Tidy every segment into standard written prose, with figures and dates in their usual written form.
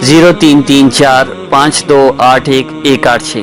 03345281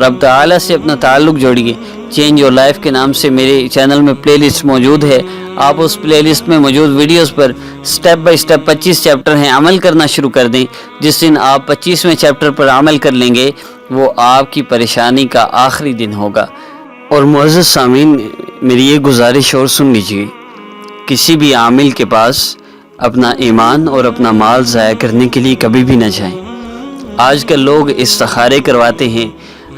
رب تعالی سے اپنا تعلق جوڑیے۔ چینج یور لائف کے نام سے میرے چینل میں پلے لسٹ موجود ہے، آپ اس پلے لسٹ میں موجود videos per step by step 25 chapter ہیں، عمل کرنا شروع کر دیں۔ جس دن آپ 25ویں چیپٹر پر عمل کر لیں گے وہ آپ کی پریشانی کا آخری دن ہوگا۔ اور معزز سامعین، میری یہ گزارش اور سن لیجیے، کسی بھی عامل کے پاس اپنا ایمان اور اپنا مال ضائع کرنے کے لیے کبھی بھی نہ جائیں۔ آج کل لوگ استخارے کرواتے ہیں،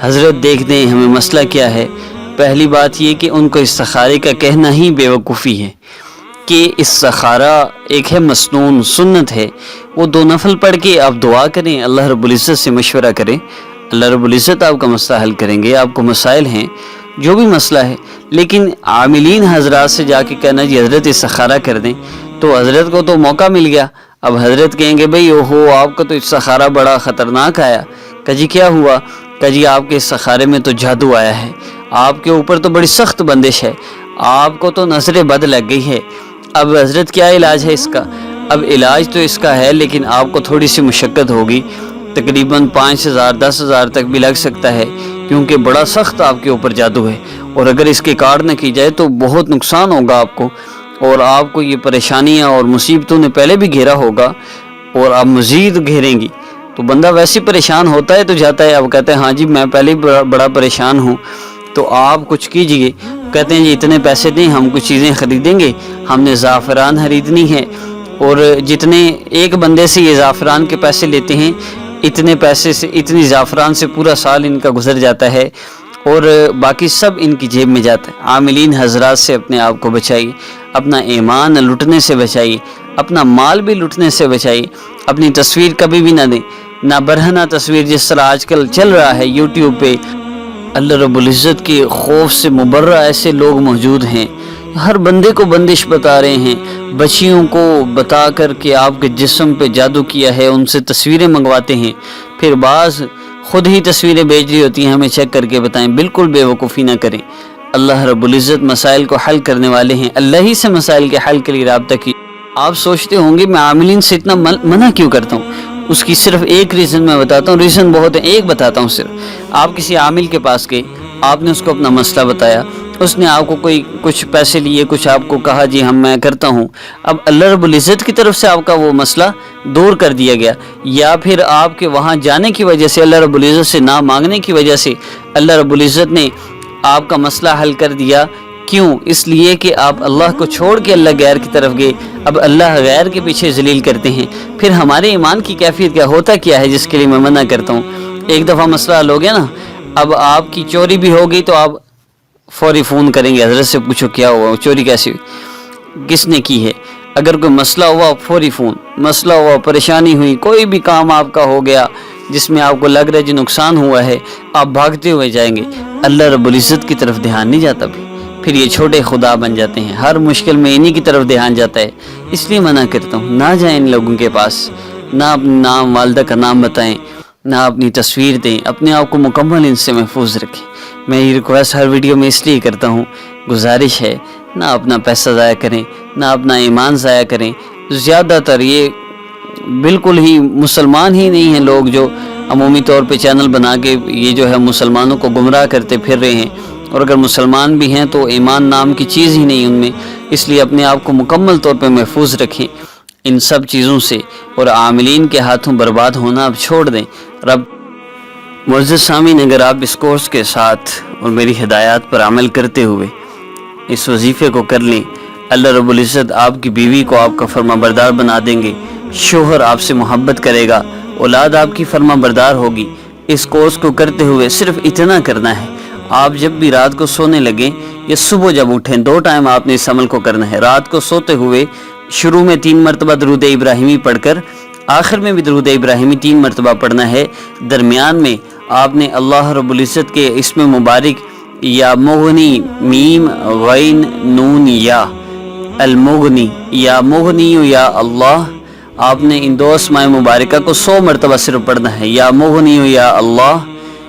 حضرت دیکھ دیں ہمیں مسئلہ کیا ہے۔ پہلی بات یہ کہ ان کو استخارے کا کہنا ہی بے وقوفی ہے کہ استخارہ ایک ہے مسنون سنت ہے، وہ 2 نفل پڑھ کے آپ دعا کریں، اللہ رب العزت سے مشورہ کریں، اللہ رب العزت آپ کا مسئلہ حل کریں گے۔ آپ کو مسائل ہیں، جو بھی مسئلہ ہے، لیکن عاملین حضرات سے جا کے کہنا جی حضرت استخارہ کر دیں، تو حضرت کو تو موقع مل گیا۔ اب حضرت کہیں گے بھئی اوہو آپ کا تو استخارہ بڑا خطرناک آیا۔ کہ جی کیا ہوا؟ کہ جی آپ کے استخارے میں تو جادو آیا ہے، آپ کے اوپر تو بڑی سخت بندش ہے، آپ کو تو نظر بد لگ گئی ہے۔ اب حضرت کیا علاج ہے اس کا؟ اب علاج تو اس کا ہے، لیکن آپ کو تھوڑی سی مشقت ہوگی، تقریباً 5,000 10,000 تک بھی لگ سکتا ہے، کیونکہ بڑا سخت آپ کے اوپر جادو ہے، اور اگر اس کی کاٹ نہ کی جائے تو بہت نقصان ہوگا آپ کو، اور آپ کو یہ پریشانیاں اور مصیبتوں نے پہلے بھی گھیرا ہوگا اور اب مزید گھیریں گی۔ تو بندہ ویسے پریشان ہوتا ہے تو جاتا ہے، اب کہتے ہیں ہاں جی میں پہلے ہی بڑا پریشان ہوں، تو آپ کچھ کیجئے۔ کہتے ہیں جی اتنے پیسے دیں، ہم کچھ چیزیں خریدیں گے، ہم نے زعفران خریدنی ہے، اور جتنے ایک بندے سے یہ زعفران کے پیسے لیتے ہیں، اتنے پیسے سے اتنی زعفران سے پورا سال ان کا گزر جاتا ہے، اور باقی سب ان کی جیب میں جاتا ہے۔ عاملین حضرات سے اپنے آپ کو بچائیے، اپنا ایمان لٹنے سے بچائیے، اپنا مال بھی لٹنے سے بچائیے، اپنی تصویر کبھی بھی نہ دیں، نہ برہنہ تصویر جس طرح آج کل چل رہا ہے یوٹیوب پہ۔ اللہ رب العزت کے خوف سے مبرہ ایسے لوگ موجود ہیں، ہر بندے کو بندش بتا رہے ہیں، بچیوں کو بتا کر کے آپ کے جسم پہ جادو کیا ہے، ان سے تصویریں منگواتے ہیں، پھر بعض خود ہی تصویریں بھیج رہی ہوتی ہیں، ہمیں چیک کر کے بتائیں۔ بالکل بے وقوفی نہ کریں، اللہ رب العزت مسائل کو حل کرنے والے ہیں، اللہ ہی سے مسائل کے حل کے لیے رابطہ کی۔ آپ سوچتے ہوں گے میں عاملین سے اتنا منع کیوں کرتا ہوں؟ اس کی صرف ایک ریزن میں بتاتا ہوں، ریزن بہت ہے، ایک بتاتا ہوں صرف۔ آپ کسی عامل کے پاس گئے، آپ نے اس کو اپنا مسئلہ بتایا، اس نے آپ کو کچھ پیسے لیے، کچھ آپ کو کہا جی میں کرتا ہوں، اب اللہ رب العزت کی طرف سے آپ کا وہ مسئلہ دور کر دیا گیا، یا پھر آپ کے وہاں جانے کی وجہ سے، اللہ رب العزت سے نہ مانگنے کی وجہ سے اللہ رب العزت نے آپ کا مسئلہ حل کر دیا۔ کیوں؟ اس لیے کہ آپ اللہ کو چھوڑ کے اللہ غیر کی طرف گئے، اب اللہ غیر کے پیچھے ذلیل کرتے ہیں۔ پھر ہمارے ایمان کی کیفیت کیا ہوتا کیا ہے جس کے لیے میں منع کرتا ہوں؟ ایک دفعہ مسئلہ حل ہو گیا نا، اب آپ کی چوری بھی ہو گئی تو آپ فوری فون کریں گے، حضرت سے پوچھو کیا ہوا، چوری کیسے ہوئی، کس نے کی ہے۔ اگر کوئی مسئلہ ہوا فوری فون، مسئلہ ہوا، پریشانی ہوئی، کوئی بھی کام آپ کا ہو گیا جس میں آپ کو لگ رہا ہے جو نقصان ہوا ہے، آپ بھاگتے ہوئے جائیں گے، اللہ رب العزت کی طرف دھیان نہیں جاتا، پھر یہ چھوٹے خدا بن جاتے ہیں، ہر مشکل میں انہی کی طرف دھیان جاتا ہے۔ اس لیے منع کرتا ہوں، نہ جائیں ان لوگوں کے پاس، نہ اپنا نام، والدہ کا نام بتائیں، نہ اپنی تصویر دیں، اپنے آپ کو مکمل ان سے محفوظ رکھیں۔ میں یہ ریکویسٹ ہر ویڈیو میں اس لیے کرتا ہوں، گزارش ہے، نہ اپنا پیسہ ضائع کریں، نہ اپنا ایمان ضائع کریں۔ زیادہ تر یہ بالکل ہی مسلمان ہی نہیں ہیں لوگ جو عمومی طور پہ چینل بنا کے یہ جو ہے مسلمانوں کو گمراہ کرتے پھر رہے ہیں، اور اگر مسلمان بھی ہیں تو ایمان نام کی چیز ہی نہیں ان میں۔ اس لیے اپنے آپ کو مکمل طور پہ محفوظ رکھیں ان سب چیزوں سے، اور عاملین کے ہاتھوں برباد ہونا اب چھوڑ دیں۔ رب معزز سامعین، اگر آپ اس کورس کے ساتھ اور میری ہدایات پر عمل کرتے ہوئے اس وظیفے کو کر لیں، اللہ رب العزت آپ کی بیوی کو آپ کا فرما بردار بنا دیں گے، شوہر آپ سے محبت کرے گا، اولاد آپ کی فرما بردار ہوگی۔ اس کورس کو کرتے ہوئے صرف اتنا کرنا ہے، آپ جب بھی رات کو سونے لگیں یا صبح جب اٹھیں، 2 ٹائم آپ نے اس عمل کو کرنا ہے۔ رات کو سوتے ہوئے شروع میں 3 مرتبہ درود ابراہیمی پڑھ کر آخر میں بھی درود ابراہیمی 3 مرتبہ پڑھنا ہے۔ درمیان میں آپ نے اللہ رب العزت کے اسم مبارک یا مغنی، میم غین نون یا المغنی، یا مغنی یا اللہ، آپ نے ان 2 اسماء مبارکہ کو 100 مرتبہ صرف پڑھنا ہے، یا مغنی یا اللہ،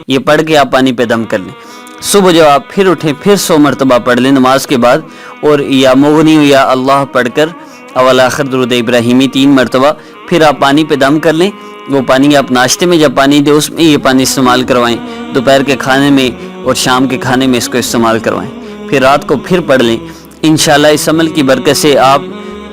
یہ پڑھ کے آپ پانی پہ دم کر لیں۔ صبح جب آپ پھر اٹھیں پھر 100 مرتبہ پڑھ لیں نماز کے بعد، اور یا مغنی یا اللہ پڑھ کر اول آخر درود ابراہیمی 3 مرتبہ، پھر آپ پانی پہ دم کر لیں، وہ پانی آپ ناشتے میں جب پانی دیں اس میں یہ پانی استعمال کروائیں، دوپہر کے کھانے میں اور شام کے کھانے میں اس کو استعمال کروائیں، پھر رات کو پھر پڑھ لیں۔ انشاءاللہ اس عمل کی برکت سے آپ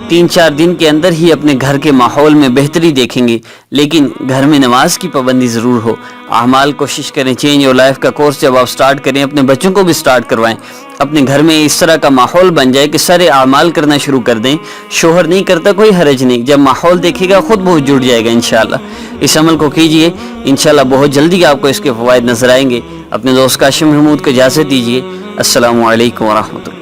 3-4 دن کے اندر ہی اپنے گھر کے ماحول میں بہتری دیکھیں گے۔ لیکن گھر میں نماز کی پابندی ضرور ہو۔ اعمال کوشش کریں، چینج یور لائف کا کورس جب آپ سٹارٹ کریں اپنے بچوں کو بھی سٹارٹ کروائیں، اپنے گھر میں اس طرح کا ماحول بن جائے کہ سارے اعمال کرنا شروع کر دیں۔ شوہر نہیں کرتا کوئی حرج نہیں، جب ماحول دیکھے گا خود بہت جڑ جائے گا انشاءاللہ۔ اس عمل کو کیجئے، انشاءاللہ بہت جلدی آپ کو اس کے فوائد نظر آئیں گے۔ اپنے دوست کاشم محمود کو اجازت دیجیے۔ السلام علیکم ورحمۃ اللہ۔